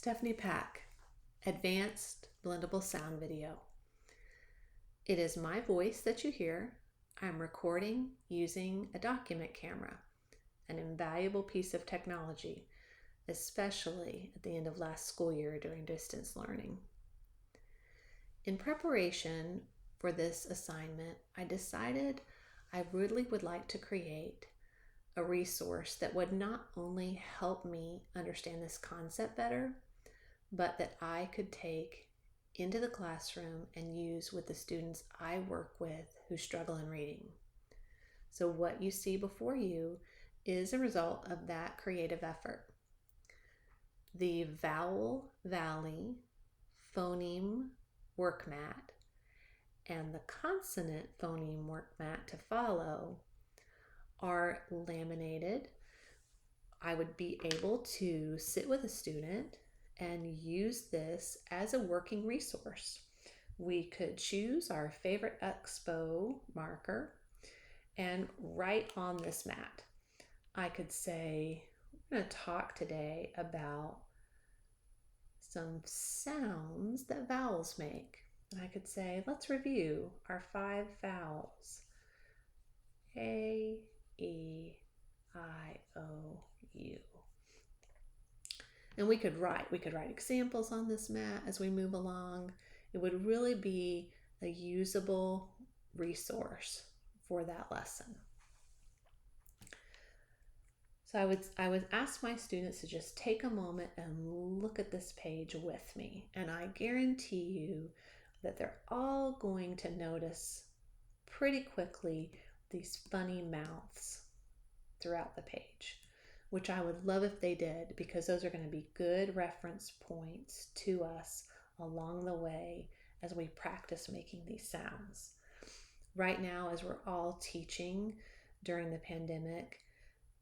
Stephanie Pack, Advanced Blendable Sound Video. It is my voice that you hear. I'm recording using a document camera, an invaluable piece of technology, especially at the end of last school year during distance learning. In preparation for this assignment, I decided I really would like to create a resource that would not only help me understand this concept better, but that I could take into the classroom and use with the students I work with who struggle in reading. So what you see before you is a result of that creative effort. The Vowel Valley phoneme work mat and the consonant phoneme work mat to follow are laminated. I would be able to sit with a student and use this as a working resource. We could choose our favorite expo marker and write on this mat. I could say, we're going to talk today about some sounds that vowels make. I could say, let's review our 5 vowels. A, E, I, O, U. And we could write examples on this mat as we move along. It would really be a usable resource for that lesson. So I would ask my students to just take a moment and look at this page with me. And I guarantee you that they're all going to notice pretty quickly these funny mouths throughout the page, which I would love if they did, because those are going to be good reference points to us along the way as we practice making these sounds. Right now, as we're all teaching during the pandemic,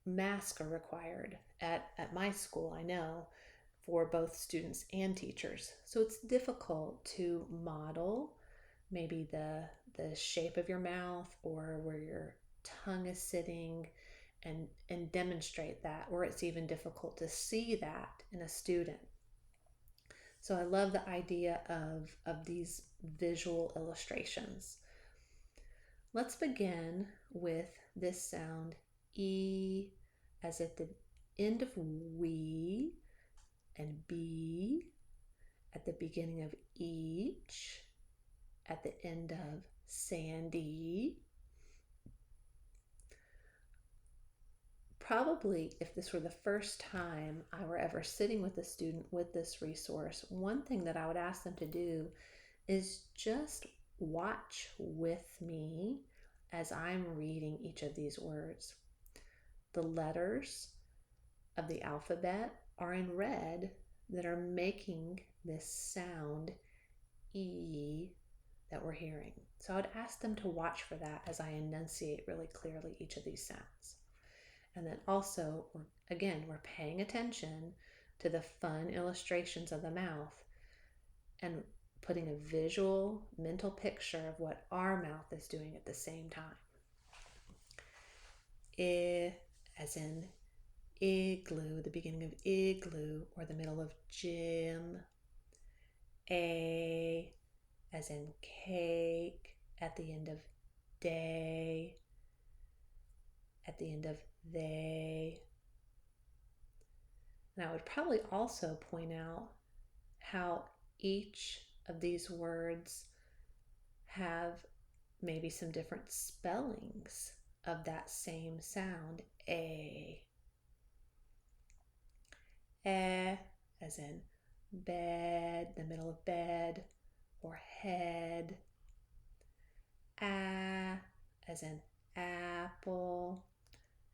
masks are required at my school, I know, for both students and teachers. So it's difficult to model maybe the shape of your mouth or where your tongue is sitting and demonstrate that, or it's even difficult to see that in a student. So I love the idea of these visual illustrations. Let's begin with this sound E as at the end of we, and B at the beginning of each, at the end of Sandy. Probably if this were the first time I were ever sitting with a student with this resource, one thing that I would ask them to do is just watch with me as I'm reading each of these words. The letters of the alphabet are in red that are making this sound E that we're hearing. So I would ask them to watch for that as I enunciate really clearly each of these sounds. And then also, we're paying attention to the fun illustrations of the mouth and putting a visual mental picture of what our mouth is doing at the same time. I as in igloo, the beginning of igloo, or the middle of gym. A as in cake, at the end of day, at the end of they. And I would probably also point out how each of these words have maybe some different spellings of that same sound, A. As in bed, the middle of bed, or head. As in apple.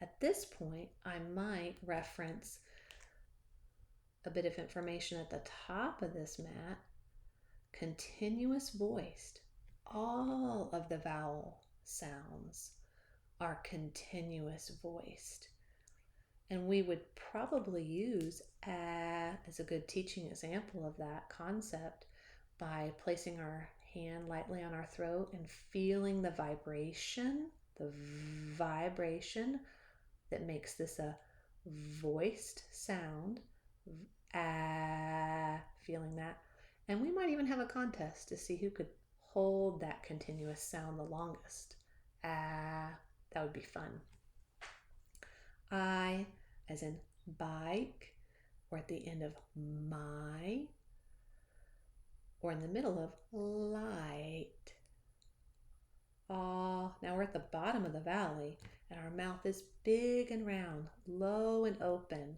At this point, I might reference a bit of information at the top of this mat. Continuous voiced. All of the vowel sounds are continuous voiced. And we would probably use as a good teaching example of that concept by placing our hand lightly on our throat and feeling the vibration that makes this a voiced sound. feeling that. And we might even have a contest to see who could hold that continuous sound the longest. Ah, that would be fun. I, as in bike, or at the end of my, or in the middle of light. Ah, now we're at the bottom of the valley, and our mouth is big and round, low and open.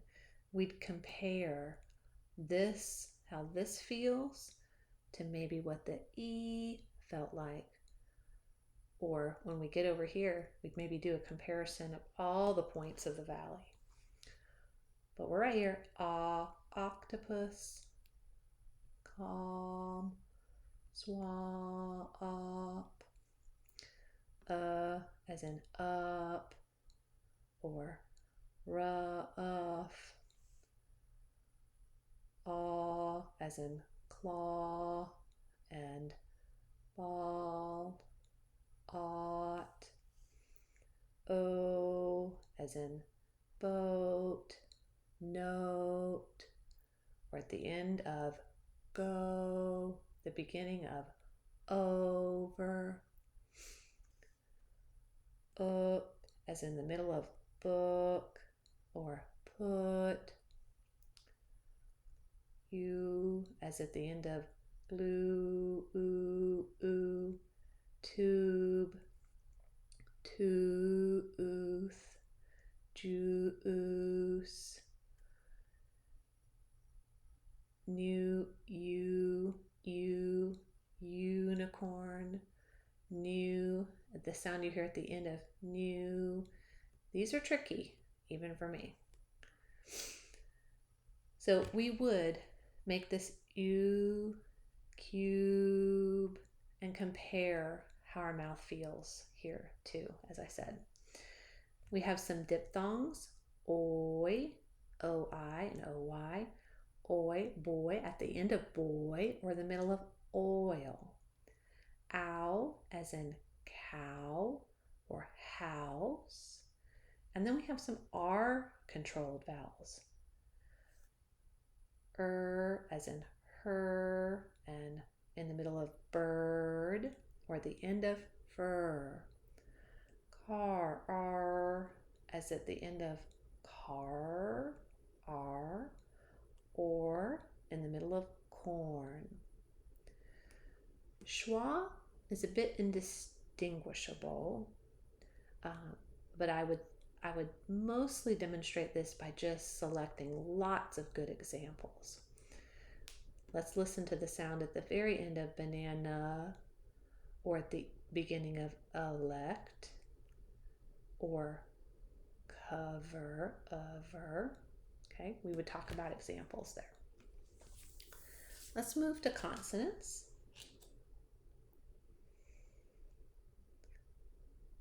We'd compare this, how this feels, to maybe what the E felt like. Or when we get over here, we'd maybe do a comparison of all the points of the valley. But we're right here. Ah, octopus, calm, swap, as in up, or rough, as in claw, and ball, ought, o, as in boat, note, or at the end of go, the beginning of over, up, as in the middle of book, or put, you, as at the end of blue, ooh, tube, tooth, juice, new, unicorn, new, the sound you hear at the end of new. These are tricky, even for me. So we would make this U cube and compare how our mouth feels here too, as I said. We have some diphthongs, oi, oi, and oy, oi, boy, at the end of boy, or the middle of oil. Ow, as in cow, or house. And then we have some R controlled vowels. As in her, and in the middle of bird, or at the end of fur. Car, R, as at the end of car, R, or in the middle of corn. Schwa is a bit indistinguishable, but I would mostly demonstrate this by just selecting lots of good examples. Let's listen to the sound at the very end of banana, or at the beginning of elect, or cover, over. Okay, we would talk about examples there. Let's move to consonants.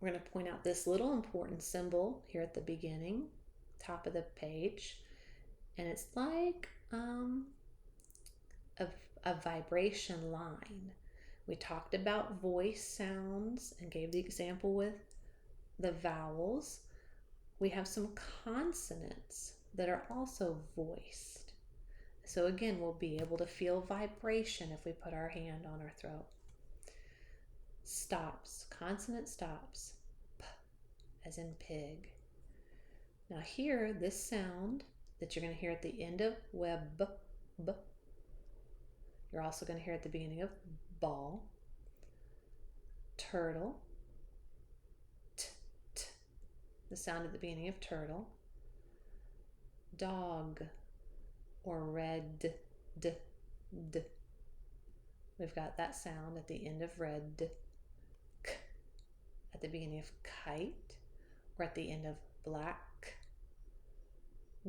We're going to point out this little important symbol here at the beginning, top of the page, and it's like a vibration line. We talked about voice sounds and gave the example with the vowels. We have some consonants that are also voiced. So again, we'll be able to feel vibration if we put our hand on our throat. Stops, consonant stops, p, as in pig. Now here, this sound that you're going to hear at the end of web, b, you're also going to hear at the beginning of ball, turtle, t, t, the sound at the beginning of turtle, dog, or red, d, d. We've got that sound at the end of red, k, at the beginning of kite, or at the end of black,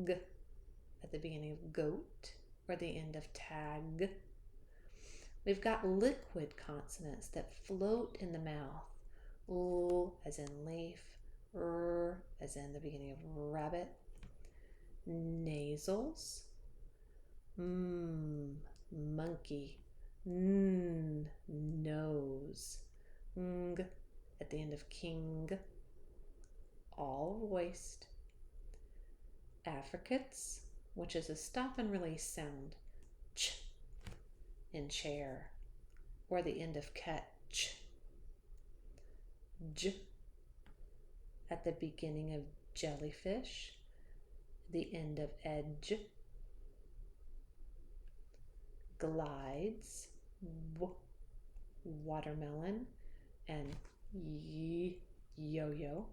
g, at the beginning of goat, or the end of tag. We've got liquid consonants that float in the mouth. O, as in leaf, r, as in the beginning of rabbit. Nasals, monkey, nose, ng, at the end of king, all voiced. Affricates, which is a stop and release sound, ch, in chair, or the end of catch. J at the beginning of jellyfish, the end of edge. Glides, watermelon, and yo-yo.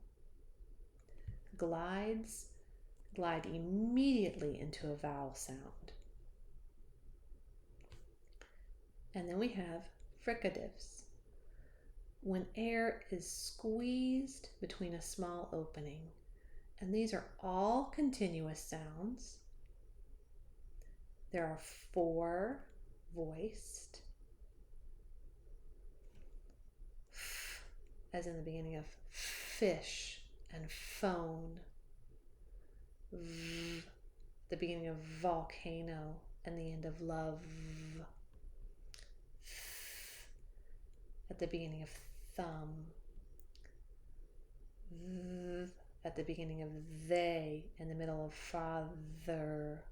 Glides glide immediately into a vowel sound. And then we have fricatives, when air is squeezed between a small opening. And these are all continuous sounds. There are 4 voiced, f, as in the beginning of fish and phone, v, the beginning of volcano and the end of love, th, at the beginning of thumb, th, at the beginning of they and the middle of father,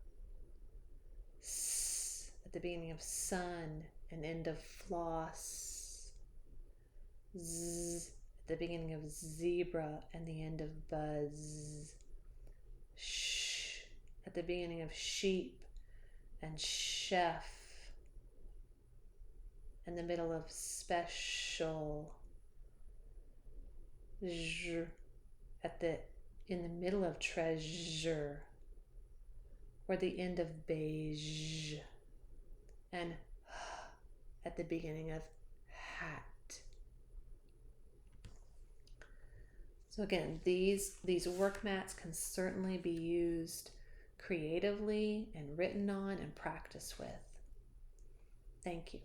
s, at the beginning of sun and end of floss, z, at the beginning of zebra and the end of buzz, sh, at the beginning of sheep and chef and the middle of special, zh, in the middle of treasure, or the end of beige, and at the beginning of hat. So again, these work mats can certainly be used creatively and written on and practiced with. Thank you.